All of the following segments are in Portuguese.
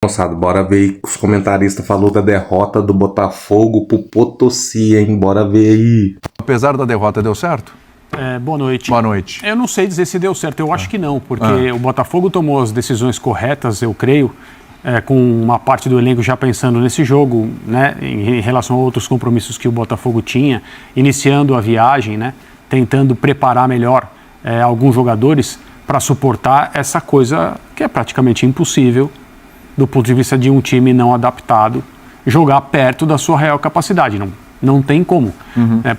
Moçada, bora ver aí. Os comentaristas falaram da derrota do Botafogo pro Potosí, hein? Bora ver aí. Apesar da derrota, deu certo? Boa noite. Boa noite. Eu não sei dizer se deu certo, eu acho que não, porque o Botafogo tomou as decisões corretas, eu creio, com uma parte do elenco já pensando nesse jogo, né, em relação a outros compromissos que o Botafogo tinha, iniciando a viagem, né, tentando preparar melhor alguns jogadores para suportar essa coisa que é praticamente impossível do ponto de vista de um time não adaptado jogar perto da sua real capacidade. Não tem como.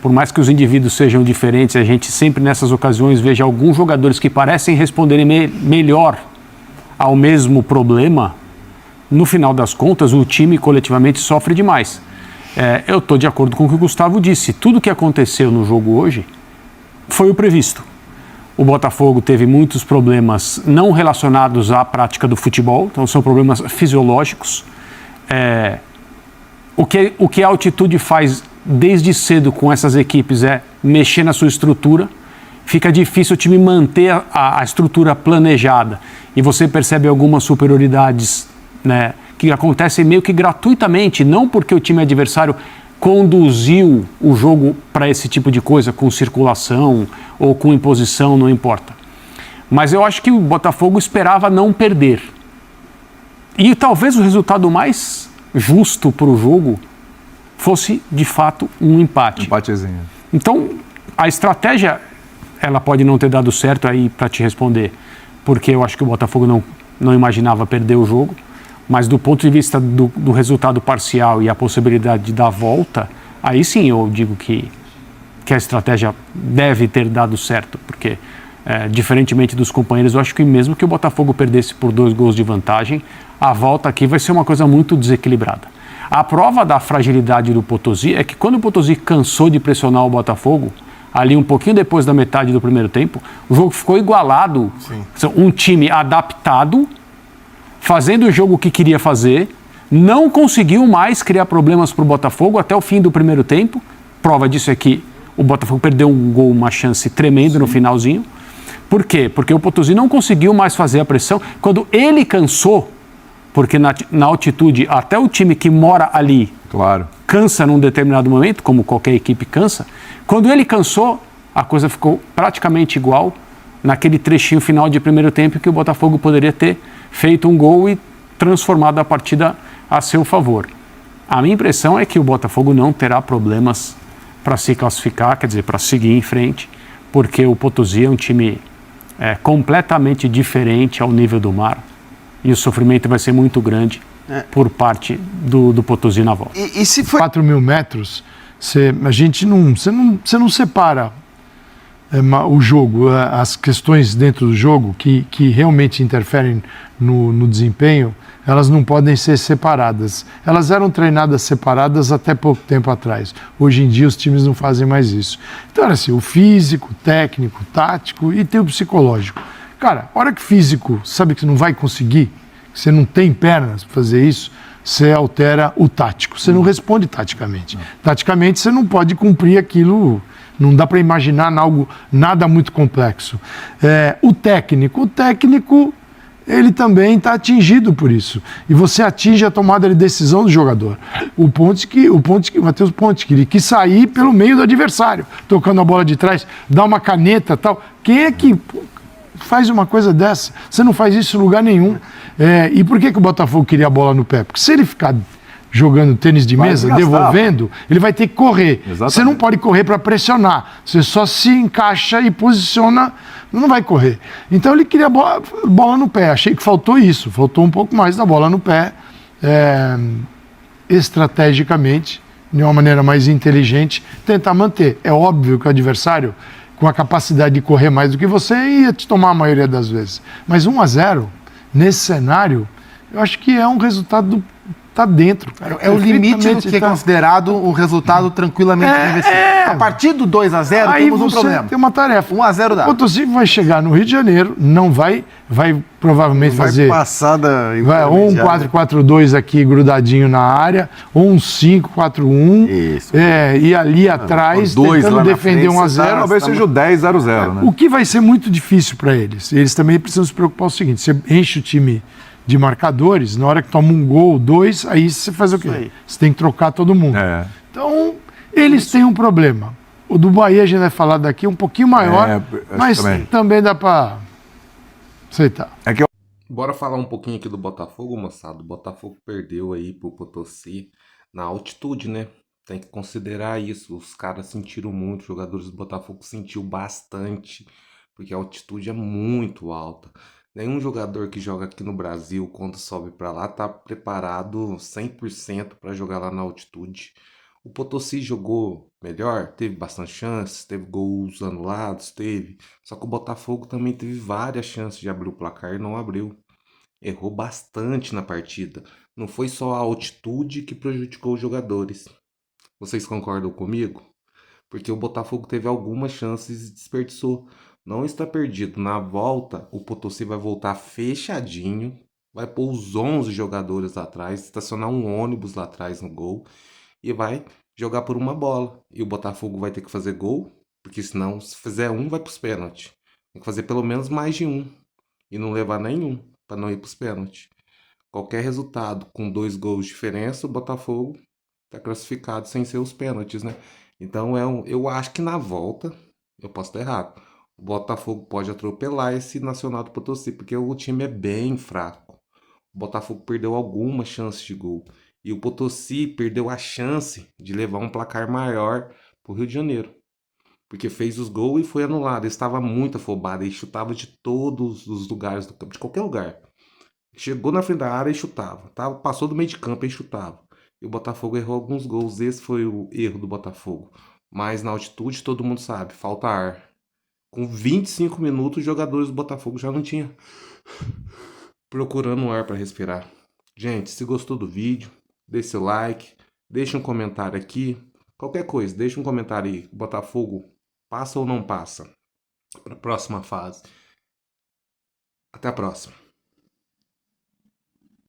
Por mais que os indivíduos sejam diferentes, a gente sempre nessas ocasiões veja alguns jogadores que parecem responderem melhor ao mesmo problema. No final das contas, o time coletivamente sofre demais. Eu estou de acordo com o que o Gustavo disse. Tudo que aconteceu no jogo hoje foi o previsto. O Botafogo teve muitos problemas não relacionados à prática do futebol, então são problemas fisiológicos. O que a altitude faz desde cedo com essas equipes é mexer na sua estrutura. Fica difícil o time manter a estrutura planejada. E você percebe algumas superioridades, né, que acontecem meio que gratuitamente, não porque o time adversário conduziu o jogo para esse tipo de coisa, com circulação ou com imposição, não importa. Mas eu acho que o Botafogo esperava não perder. E talvez o resultado mais justo para o jogo fosse, de fato, um empate. Empatezinho. Então, a estratégia, ela pode não ter dado certo aí para te responder, porque eu acho que o Botafogo não imaginava perder o jogo, mas do ponto de vista do resultado parcial e a possibilidade de dar volta, aí sim eu digo que a estratégia deve ter dado certo, porque, diferentemente dos companheiros, eu acho que mesmo que o Botafogo perdesse por 2 gols de vantagem, a volta aqui vai ser uma coisa muito desequilibrada. A prova da fragilidade do Potosí é que quando o Potosí cansou de pressionar o Botafogo, ali um pouquinho depois da metade do primeiro tempo, o jogo ficou igualado. Sim. Um time adaptado, fazendo o jogo que queria fazer, não conseguiu mais criar problemas para o Botafogo até o fim do primeiro tempo. Prova disso é que o Botafogo perdeu um gol, uma chance tremenda no finalzinho. Por quê? Porque o Potosí não conseguiu mais fazer a pressão. Quando ele cansou, porque na altitude até o time que mora ali cansa num determinado momento, como qualquer equipe cansa, quando ele cansou, a coisa ficou praticamente igual naquele trechinho final de primeiro tempo que o Botafogo poderia ter feito um gol e transformado a partida a seu favor. A minha impressão é que o Botafogo não terá problemas para se classificar, quer dizer, para seguir em frente, porque o Potosí é um time completamente diferente ao nível do mar e o sofrimento vai ser muito grande por parte do Potosí na volta. E se foi 4.000 metros, você não separa o jogo, as questões dentro do jogo que realmente interferem no desempenho, elas não podem ser separadas. Elas eram treinadas separadas até pouco tempo atrás. Hoje em dia os times não fazem mais isso. Então era assim, o físico, o técnico, o tático e tem o psicológico. Cara, a hora que o físico sabe que não vai conseguir, que você não tem pernas para fazer isso, você altera o tático. Você não responde taticamente. Taticamente você não pode cumprir aquilo. Não dá para imaginar nada muito complexo. O técnico, ele também está atingido por isso. E você atinge a tomada de decisão do jogador. O Matheus Ponte, que ele quis sair pelo meio do adversário, tocando a bola de trás, dá uma caneta e tal. Quem é que faz uma coisa dessa? Você não faz isso em lugar nenhum. E por que o Botafogo queria a bola no pé? Porque se ele ficar jogando tênis de mesa, devolvendo, ele vai ter que correr. Exatamente. Você não pode correr para pressionar. Você só se encaixa e posiciona, não vai correr. Então ele queria bola no pé. Achei que faltou isso. Faltou um pouco mais da bola no pé, estrategicamente, de uma maneira mais inteligente, tentar manter. É óbvio que o adversário, com a capacidade de correr mais do que você, ia te tomar a maioria das vezes. Mas 1-0, nesse cenário, eu acho que é um resultado está dentro. É o limite do que é considerado um resultado tranquilamente vencido. A partir do 2-0 temos um problema. Tem uma tarefa. 1-0 dá. O Potosí vai chegar no Rio de Janeiro, não vai provavelmente fazer... Vai passar da... ou um 4-4-2 aqui grudadinho na área, ou um 5-4-1. Isso. E ali atrás, tentando defender 1-0. Talvez seja o 10-0-0, né? O que vai ser muito difícil para eles. Eles também precisam se preocupar o seguinte, você enche o time de marcadores, na hora que toma um gol, 2, aí você faz o quê? aí. Você tem que trocar todo mundo. É. Então, eles têm um problema. O do Bahia a gente vai falar daqui um pouquinho maior, acho mas também. também dá para aceitar. É que Bora falar um pouquinho aqui do Botafogo, moçada. O Botafogo perdeu aí pro Potosí na altitude, né? Tem que considerar isso. Os caras sentiram muito, os jogadores do Botafogo sentiu bastante, porque a altitude é muito alta. Nenhum jogador que joga aqui no Brasil, quando sobe para lá, tá preparado 100% para jogar lá na altitude. O Potosí jogou melhor, teve bastante chances, teve gols anulados, teve. Só que o Botafogo também teve várias chances de abrir o placar e não abriu. Errou bastante na partida. Não foi só a altitude que prejudicou os jogadores. Vocês concordam comigo? Porque o Botafogo teve algumas chances e desperdiçou. Não está perdido. Na volta, o Potosí vai voltar fechadinho, vai pôr os 11 jogadores lá atrás, estacionar um ônibus lá atrás no gol e vai jogar por uma bola. E o Botafogo vai ter que fazer gol, porque senão, se fizer um, vai para os pênaltis. Tem que fazer pelo menos mais de um e não levar nenhum para não ir para os pênaltis. Qualquer resultado com 2 gols de diferença, o Botafogo está classificado sem ser os pênaltis, né? Então eu acho que na volta, eu posso estar errado, o Botafogo pode atropelar esse Nacional do Potosí, porque o time é bem fraco. O Botafogo perdeu algumas chances de gol. E o Potosí perdeu a chance de levar um placar maior para o Rio de Janeiro. Porque fez os gols e foi anulado. Ele estava muito afobado, ele chutava de todos os lugares do campo, de qualquer lugar. Chegou na frente da área e chutava. Passou do meio de campo e chutava. E o Botafogo errou alguns gols. Esse foi o erro do Botafogo. Mas na altitude todo mundo sabe, falta ar. Com 25 minutos, os jogadores do Botafogo já não tinham procurando um ar para respirar. Gente, se gostou do vídeo, deixe seu like, deixe um comentário aqui. Qualquer coisa, deixe um comentário aí. O Botafogo passa ou não passa para a próxima fase. Até a próxima.